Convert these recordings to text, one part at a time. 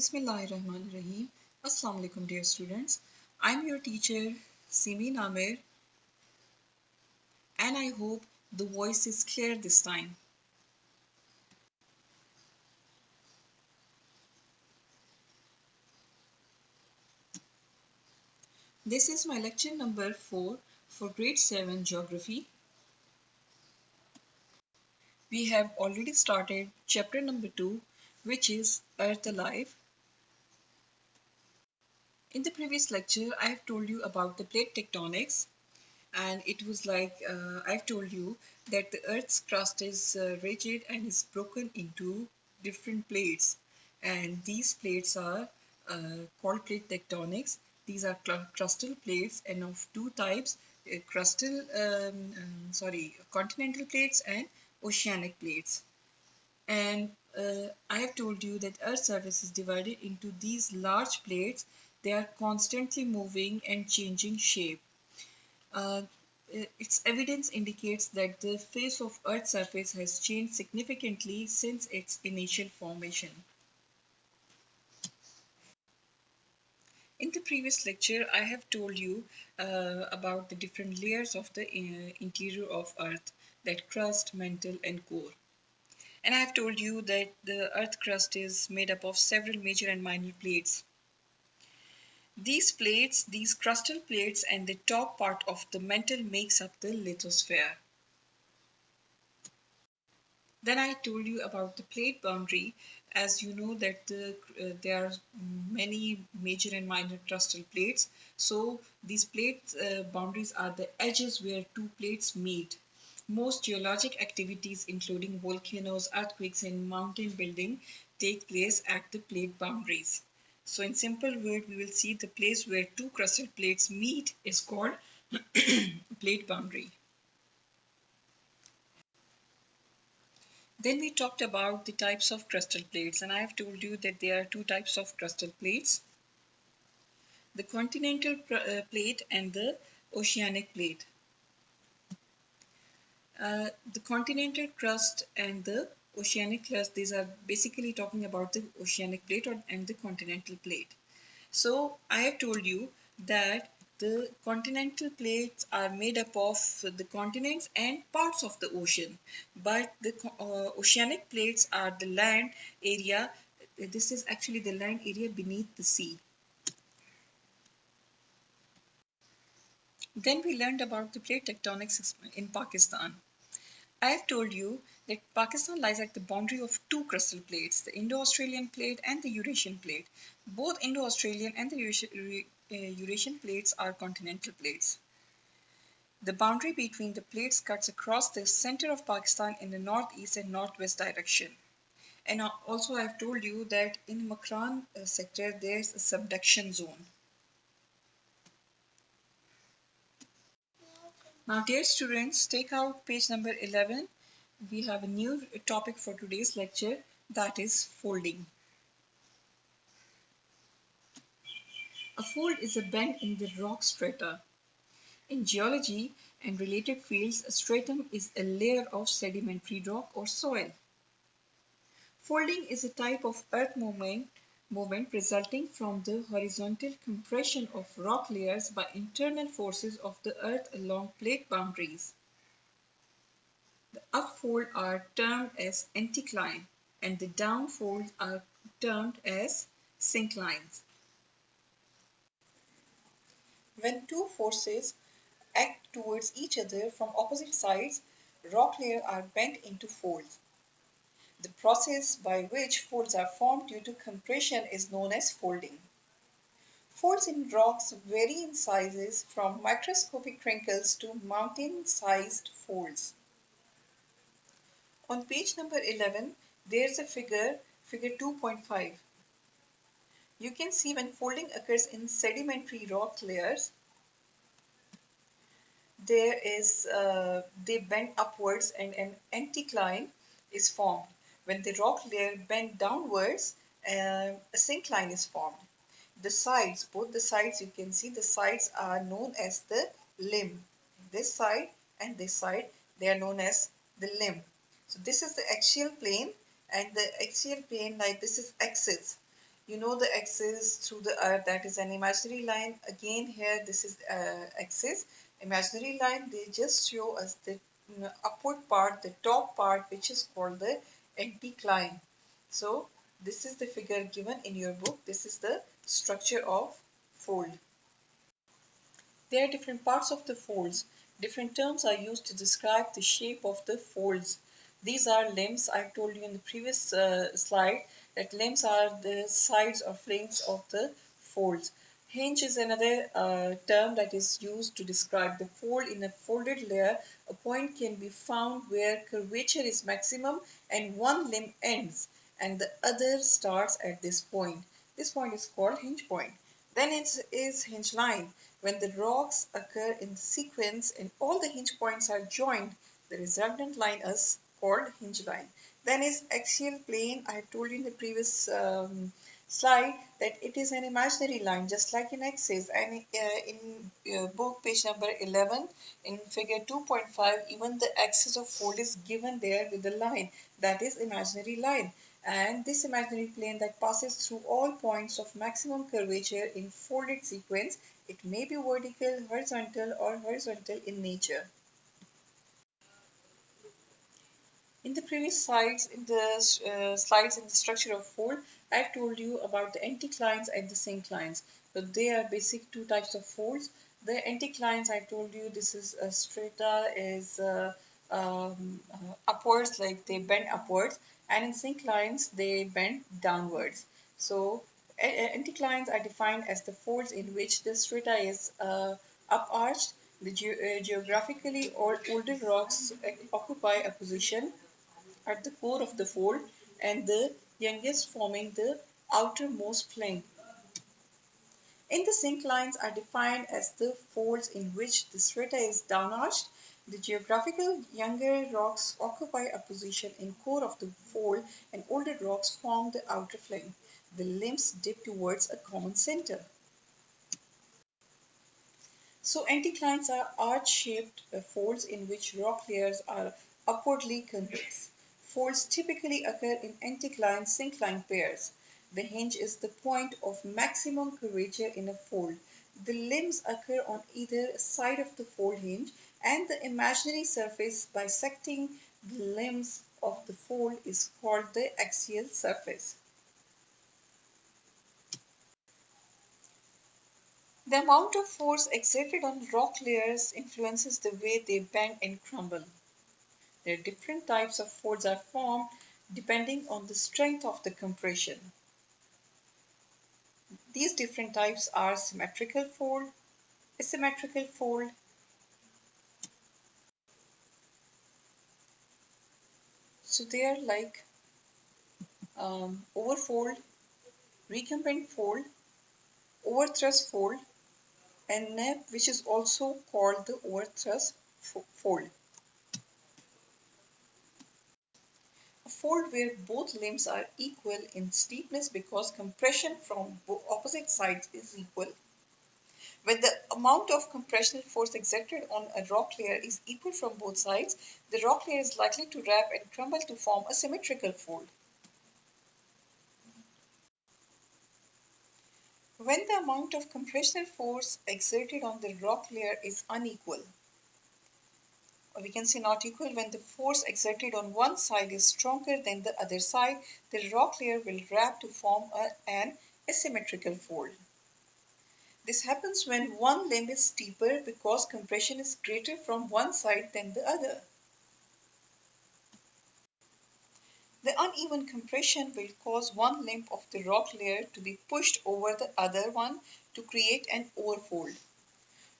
Bismillahirrahmanirrahim. Assalamu alaikum, dear students. I'm your teacher, Simi Namer, and I hope the voice is clear this time. This is my lecture number 4 for grade 7 geography. We have already started chapter number 2, which is Earth Alive. In the previous lecture, I have told you about the plate tectonics, and it was like I've told you that the Earth's crust is rigid and is broken into different plates, and these plates are called plate tectonics. These are crustal plates, and of two types: continental plates and oceanic plates. And I have told you that Earth's surface is divided into these large plates. They are constantly moving and changing shape. Uh, its evidence indicates that the face of Earth's surface has changed significantly since its initial formation. In the previous lecture, I have told you about the different layers of the interior of Earth, that crust, mantle, and core. And I have told you that the Earth crust is made up of several major and minor plates. These plates, these crustal plates, and the top part of the mantle makes up the lithosphere. Then I told you about the plate boundary. As you know that there are many major and minor crustal plates. So these plate boundaries are the edges where two plates meet. Most geologic activities, including volcanoes, earthquakes, and mountain building, take place at the plate boundaries. So in simple word, we will see the place where two crustal plates meet is called plate boundary. Then we talked about the types of crustal plates, and I have told you that there are two types of crustal plates: the continental plate and the oceanic plate. The continental crust and the oceanic crust, these are basically talking about the oceanic plate and the continental plate. So I have told you that the continental plates are made up of the continents and parts of the ocean, but the oceanic plates are the land area. This is actually the land area beneath the sea. Then we learned about the plate tectonics in Pakistan. I have told you that Pakistan lies at the boundary of two crustal plates, the Indo-Australian plate and the Eurasian plate. Both Indo-Australian and the Eurasian plates are continental plates. The boundary between the plates cuts across the center of Pakistan in the northeast and northwest direction. And also I have told you that in Makran sector there is a subduction zone. Now dear students, take out page number 11. We have a new topic for today's lecture, that is folding. A fold is a bend in the rock strata. In geology and related fields, a stratum is a layer of sedimentary rock or soil. Folding is a type of earth movement resulting from the horizontal compression of rock layers by internal forces of the earth along plate boundaries. The upfold are termed as anticline and the downfolds are termed as synclines. When two forces act towards each other from opposite sides, rock layers are bent into folds. The process by which folds are formed due to compression is known as folding. Folds in rocks vary in sizes from microscopic crinkles to mountain-sized folds. On page number 11, there's a figure 2.5. You can see when folding occurs in sedimentary rock layers, they bend upwards and an anticline is formed. When the rock layer bend downwards, a syncline is formed. The sides, both the sides, you can see the sides are known as the limb. This side and this side, they are known as the limb. So this is the axial plane, and the axial plane, like this is axis. You know the axis through the earth, that is an imaginary line. Again here this is axis, imaginary line. They just show us the upward part, the top part, which is called the anticline. So this is the figure given in your book. This is the structure of fold. There are different parts of the folds. Different terms are used to describe the shape of the folds. These are limbs. I told you in the previous slide that limbs are the sides or flanks of the folds. Hinge is another term that is used to describe the fold. In a folded layer, a point can be found where curvature is maximum and one limb ends and the other starts at this point. This point is called hinge point. Then it is hinge line. When the rocks occur in sequence and all the hinge points are joined, the resultant line is called hinge line. Then is axial plane. I told you in the previous slide that it is an imaginary line just like in axis, and in book page number 11 in figure 2.5 even the axis of fold is given there with the line, that is imaginary line. And this imaginary plane that passes through all points of maximum curvature in folded sequence, it may be vertical, horizontal or horizontal in nature. In the previous slides, in the slides in the structure of fold, I told you about the anticlines and the synclines. So they are basic two types of folds. The anticlines, I told you, this is a strata is upwards, like they bend upwards, and in synclines they bend downwards. So anticlines are defined as the folds in which the strata is up-arched. The geographically older rocks occupy a position at the core of the fold and the youngest forming the outermost flank. In the synclines are defined as the folds in which the strata is downarched. The geographical younger rocks occupy a position in core of the fold and older rocks form the outer flank. The limbs dip towards a common center. So anticlines are arch-shaped folds in which rock layers are upwardly convex. Folds typically occur in anticline-syncline pairs. The hinge is the point of maximum curvature in a fold. The limbs occur on either side of the fold hinge, and the imaginary surface bisecting the limbs of the fold is called the axial surface. The amount of force exerted on rock layers influences the way they bend and crumble. There are different types of folds are formed depending on the strength of the compression. These different types are symmetrical fold, asymmetrical fold, so they are like overfold, recumbent fold, overthrust fold, and neb, which is also called the overthrust fold. A fold where both limbs are equal in steepness because compression from opposite sides is equal. When the amount of compressional force exerted on a rock layer is equal from both sides, the rock layer is likely to wrap and crumble to form a symmetrical fold. When the amount of compressional force exerted on the rock layer is unequal, or we can say not equal, when the force exerted on one side is stronger than the other side, the rock layer will wrap to form an asymmetrical fold. This happens when one limb is steeper because compression is greater from one side than the other. The uneven compression will cause one limb of the rock layer to be pushed over the other one to create an overfold.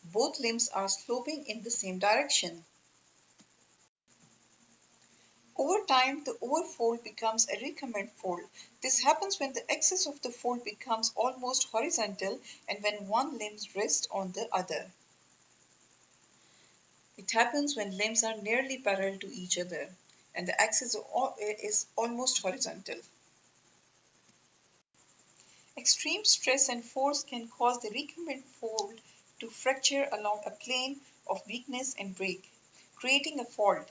Both limbs are sloping in the same direction. Over time, the overfold becomes a recumbent fold. This happens when the axis of the fold becomes almost horizontal and when one limb rests on the other. It happens when limbs are nearly parallel to each other and the axis is almost horizontal. Extreme stress and force can cause the recumbent fold to fracture along a plane of weakness and break, creating a fault.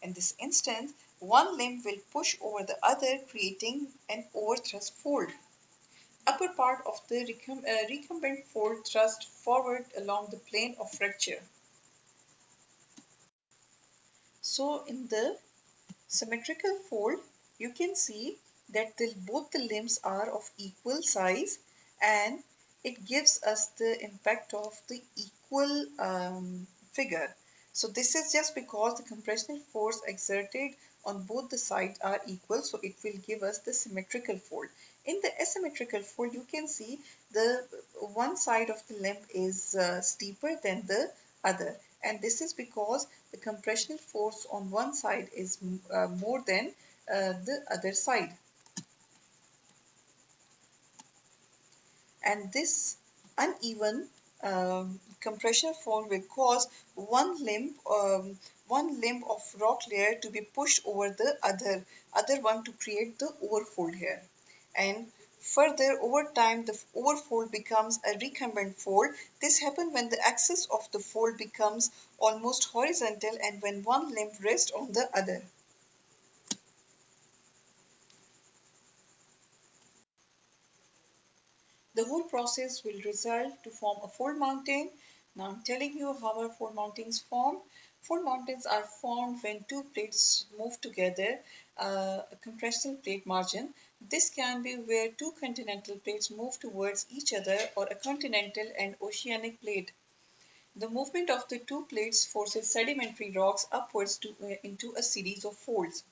In this instance, one limb will push over the other, creating an overthrust fold. upper part of the recumbent fold thrust forward along the plane of fracture. So in the symmetrical fold, you can see that both the limbs are of equal size, and it gives us the impact of the equal figure. So this is just because the compressional force exerted on both the sides are equal, so it will give us the symmetrical fold. In the asymmetrical fold, you can see the one side of the limb is steeper than the other, and this is because the compressional force on one side is more than the other side. And this uneven compression force will cause one limb of rock layer to be pushed over the other one to create the overfold here. And further, over time, the overfold becomes a recumbent fold. This happens when the axis of the fold becomes almost horizontal and when one limb rests on the other. The whole process will result to form a fold mountain. Now I'm telling you how are fold mountains formed. Fold mountains are formed when two plates move together, a compressional plate margin. This can be where two continental plates move towards each other or a continental and oceanic plate. The movement of the two plates forces sedimentary rocks upwards into a series of folds.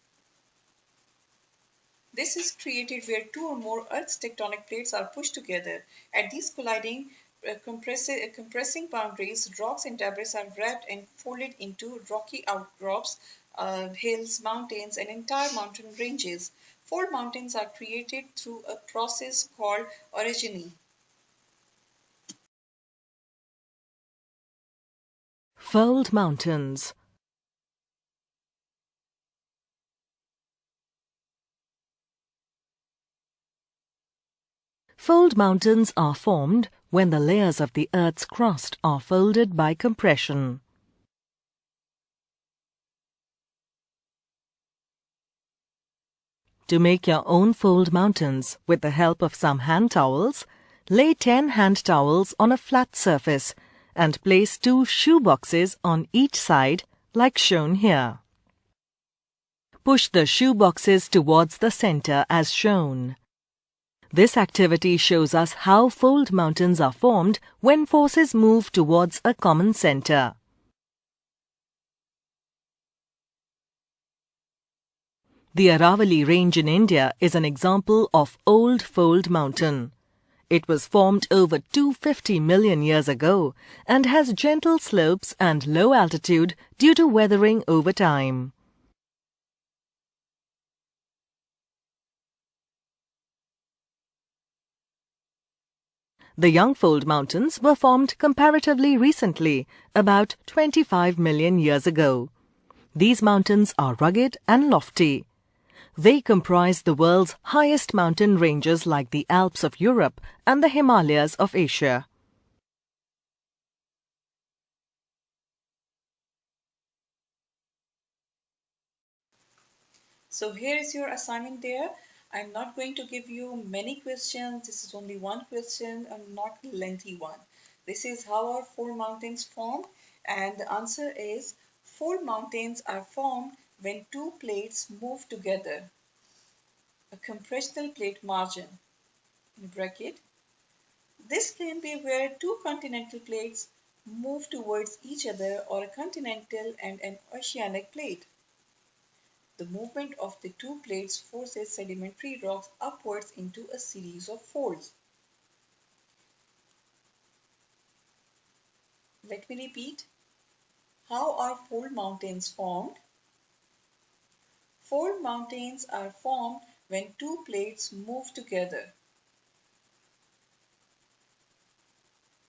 This is created where two or more Earth's tectonic plates are pushed together. At these colliding, compressing boundaries, rocks and debris are wrapped and folded into rocky outcrops, hills, mountains, and entire mountain ranges. Fold mountains are created through a process called orogeny. Fold mountains. Fold mountains are formed when the layers of the Earth's crust are folded by compression. To make your own fold mountains with the help of some hand towels, lay 10 hand towels on a flat surface and place 2 shoe boxes on each side like shown here. Push the shoe boxes towards the center as shown. This activity shows us how fold mountains are formed when forces move towards a common center. The Aravalli Range in India is an example of old fold mountain. It was formed over 250 million years ago and has gentle slopes and low altitude due to weathering over time. The young fold mountains were formed comparatively recently, about 25 million years ago. These mountains are rugged and lofty. They comprise the world's highest mountain ranges like the Alps of Europe and the Himalayas of Asia. So here is your assignment there. I'm not going to give you many questions. This is only one question and not a lengthy one. This is how are fold mountains formed? And the answer is fold mountains are formed when two plates move together. A compressional plate margin in bracket. This can be where two continental plates move towards each other or a continental and an oceanic plate. The movement of the two plates forces sedimentary rocks upwards into a series of folds. Let me repeat. How are fold mountains formed? Fold mountains are formed when two plates move together.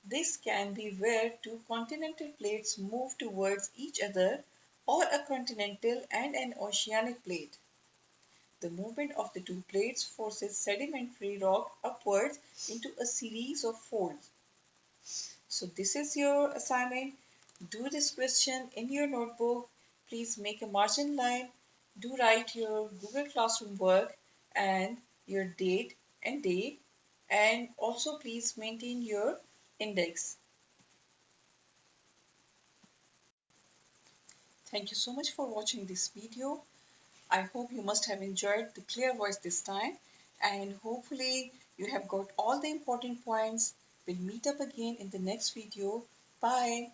This can be where two continental plates move towards each other or a continental and an oceanic plate. The movement of the two plates forces sedimentary rock upwards into a series of folds. So this is your assignment. Do this question in your notebook. Please make a margin line. Do write your Google Classroom work and your date and day. And also please maintain your index. Thank you so much for watching this video. I hope you must have enjoyed the clear voice this time, and hopefully you have got all the important points. We'll meet up again in the next video. Bye.